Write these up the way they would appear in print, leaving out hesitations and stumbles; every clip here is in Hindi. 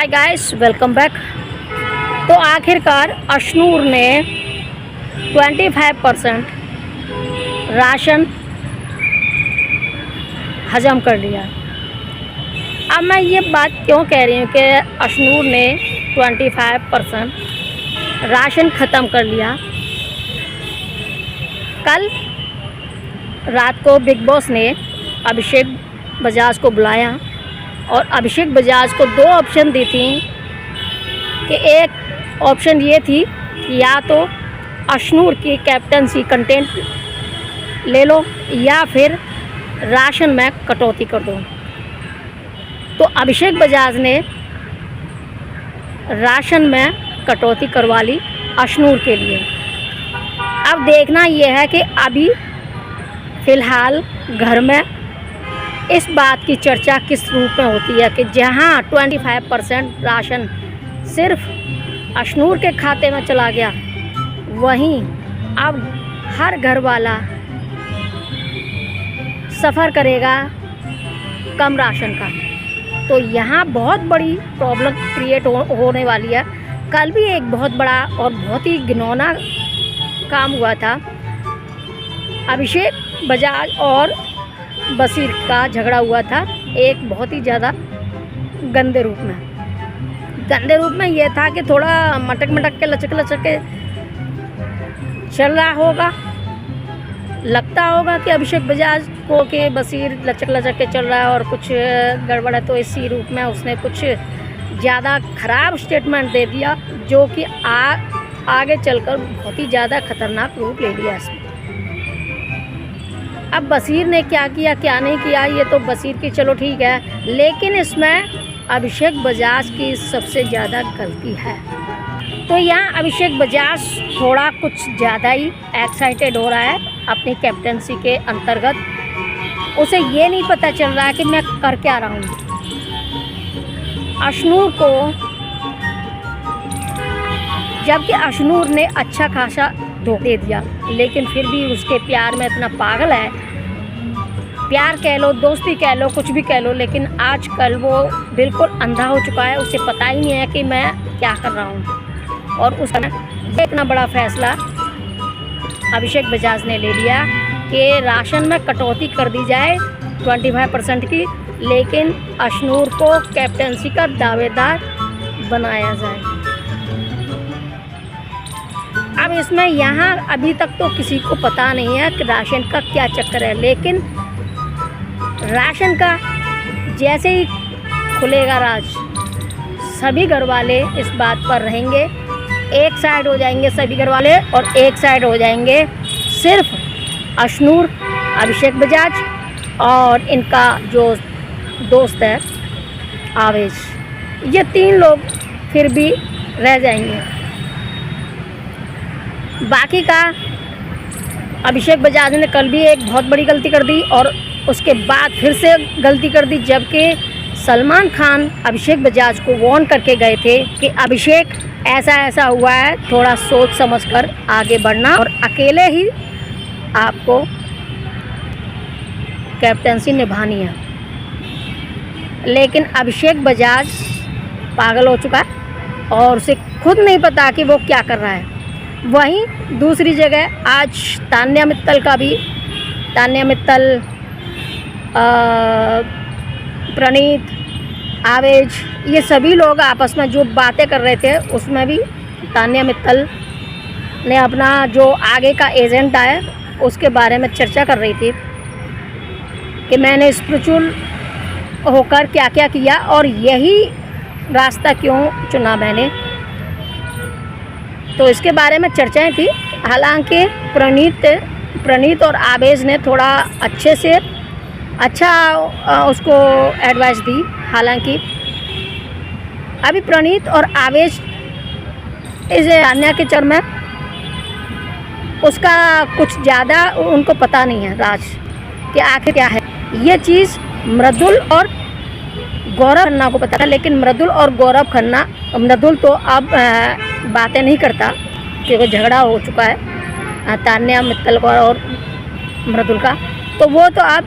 Hi guys, welcome back. तो आखिरकार अशनूर ने 25% राशन हजम कर लिया। अब मैं ये बात क्यों कह रही हूँ कि अशनूर ने 25% राशन ख़त्म कर लिया। कल रात को बिग बॉस ने अभिषेक बजाज को बुलाया और अभिषेक बजाज को दो ऑप्शन दी थी कि एक ऑप्शन ये थी कि या तो अशनूर की कैप्टनसी कंटेंट ले लो या फिर राशन में कटौती कर दो। तो अभिषेक बजाज ने राशन में कटौती करवा ली अशनूर के लिए। अब देखना यह है कि अभी फ़िलहाल घर में इस बात की चर्चा किस रूप में होती है कि जहां 25% राशन सिर्फ अशनूर के खाते में चला गया, वहीं अब हर घर वाला सफ़र करेगा कम राशन का। तो यहाँ बहुत बड़ी प्रॉब्लम क्रिएट होने वाली है। कल भी एक बहुत बड़ा और बहुत ही घिनौना काम हुआ था। अभिषेक बजाज और बसीर का झगड़ा हुआ था, एक बहुत ही ज़्यादा गंदे रूप में यह था कि थोड़ा मटक के लचक के चल रहा होगा। लगता होगा कि अभिषेक बजाज को कि बसीर लचक के चल रहा है और कुछ गड़बड़ है, तो इसी रूप में उसने कुछ ज़्यादा ख़राब स्टेटमेंट दे दिया जो कि आगे चलकर बहुत ही ज़्यादा ख़तरनाक रूप ले लिया इसमें। अब बसीर ने क्या किया क्या नहीं किया ये तो बसीर की चलो ठीक है, लेकिन इसमें अभिषेक बजाज की सबसे ज़्यादा गलती है। तो यहाँ अभिषेक बजाज थोड़ा कुछ ज़्यादा ही एक्साइटेड हो रहा है अपनी कैप्टनसी के अंतर्गत। उसे ये नहीं पता चल रहा है कि मैं कर क्या रहा हूँ। अशनूर को, जबकि अशनूर ने अच्छा खासा धोखा दे दिया, लेकिन फिर भी उसके प्यार में इतना पागल है। प्यार कह लो, दोस्ती कह लो, कुछ भी कह लो, लेकिन आजकल वो बिल्कुल अंधा हो चुका है। उसे पता ही नहीं है कि मैं क्या कर रहा हूँ। और उस समय इतना बड़ा फैसला अभिषेक बजाज ने ले लिया कि राशन में कटौती कर दी जाए 25% की, लेकिन अशनूर को कैप्टनसी का दावेदार बनाया जाए। अब इसमें यहाँ अभी तक तो किसी को पता नहीं है कि राशन का क्या चक्कर है, लेकिन राशन का जैसे ही खुलेगा राज, सभी घर वाले इस बात पर रहेंगे। एक साइड हो जाएंगे सभी घर वाले और एक साइड हो जाएंगे सिर्फ अशनूर, अभिषेक बजाज और इनका जो दोस्त है आवेश। ये तीन लोग फिर भी रह जाएंगे। बाकी का अभिषेक बजाज ने कल भी एक बहुत बड़ी गलती कर दी और उसके बाद फिर से गलती कर दी, जबकि सलमान खान अभिषेक बजाज को वार्न करके गए थे कि अभिषेक ऐसा हुआ है, थोड़ा सोच समझकर आगे बढ़ना और अकेले ही आपको कैप्टनसी निभानी है। लेकिन अभिषेक बजाज पागल हो चुका है और उसे खुद नहीं पता कि वो क्या कर रहा है। वहीं दूसरी जगह आज तान्या मित्तल, प्रणीत, आवेश, ये सभी लोग आपस में जो बातें कर रहे थे, उसमें भी तान्या मित्तल ने अपना जो आगे का एजेंडा है उसके बारे में चर्चा कर रही थी कि मैंने स्पिरिचुअल होकर क्या क्या किया और यही रास्ता क्यों चुना मैंने। तो इसके बारे में चर्चाएं थी। हालांकि प्रणीत और आवेश ने थोड़ा अच्छा उसको एडवाइस दी। हालांकि अभी प्रणीत और आवेश इस अन्य के चर में उसका कुछ ज़्यादा उनको पता नहीं है राज कि आखिर क्या है। ये चीज़ मृदुल और गौरव खन्ना को पता था, लेकिन मृदुल और गौरव खन्ना, मृदुल तो अब बातें नहीं करता क्योंकि झगड़ा हो चुका है तान्या मित्तल का और मृदुल का, तो वो तो अब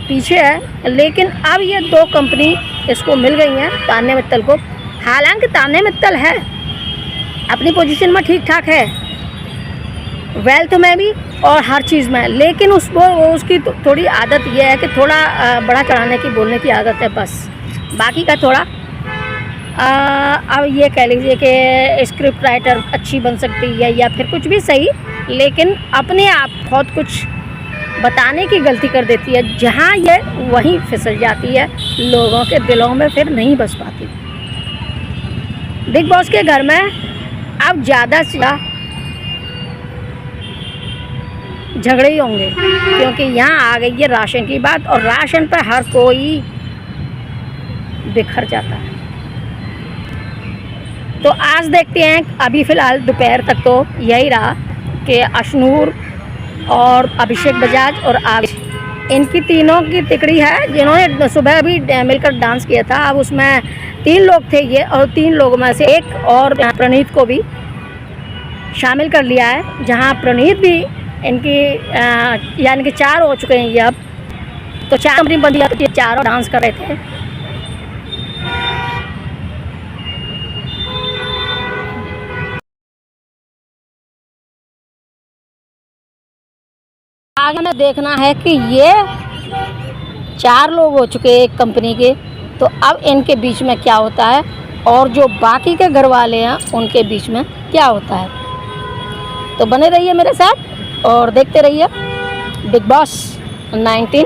पीछे है। लेकिन अब ये दो कंपनी इसको मिल गई हैं तान्या मित्तल को, हालांकि ताने मित्तल है, अपनी पोजीशन में ठीक ठाक है, वेल्थ में भी और हर चीज़ में, लेकिन उसकी थोड़ी आदत ये है कि थोड़ा बड़ा चढ़ाने की, बोलने की आदत है बस। बाकी का थोड़ा अब ये कह लीजिए कि स्क्रिप्ट राइटर अच्छी बन सकती है या फिर कुछ भी सही, लेकिन अपने आप बहुत कुछ बताने की गलती कर देती है, जहाँ ये वहीं फिसल जाती है, लोगों के दिलों में फिर नहीं बस पाती। बिग बॉस के घर में अब ज़्यादा से ज़्यादा झगड़े ही होंगे, क्योंकि यहाँ आ गई है राशन की बात, और राशन पर हर कोई बिखर जाता है। तो आज देखते हैं, अभी फ़िलहाल दोपहर तक तो यही रहा कि अशनूर और अभिषेक बजाज और आवेश, इनकी तीनों की तिकड़ी है, जिन्होंने सुबह भी मिलकर डांस किया था। अब उसमें 3 लोग थे ये, और 3 लोगों में से एक और प्रणीत को भी शामिल कर लिया है, जहां प्रणीत भी इनकी यानी कि 4 हो चुके हैं ये अब। तो 4 कंपनी बन दिया, तो ये 4 डांस कर रहे थे। आगे हमें देखना है कि ये 4 लोग हो चुके हैं एक कंपनी के, तो अब इनके बीच में क्या होता है, और जो बाकी के घर वाले हैं उनके बीच में क्या होता है। तो बने रहिए मेरे साथ और देखते रहिए बिग बॉस 19।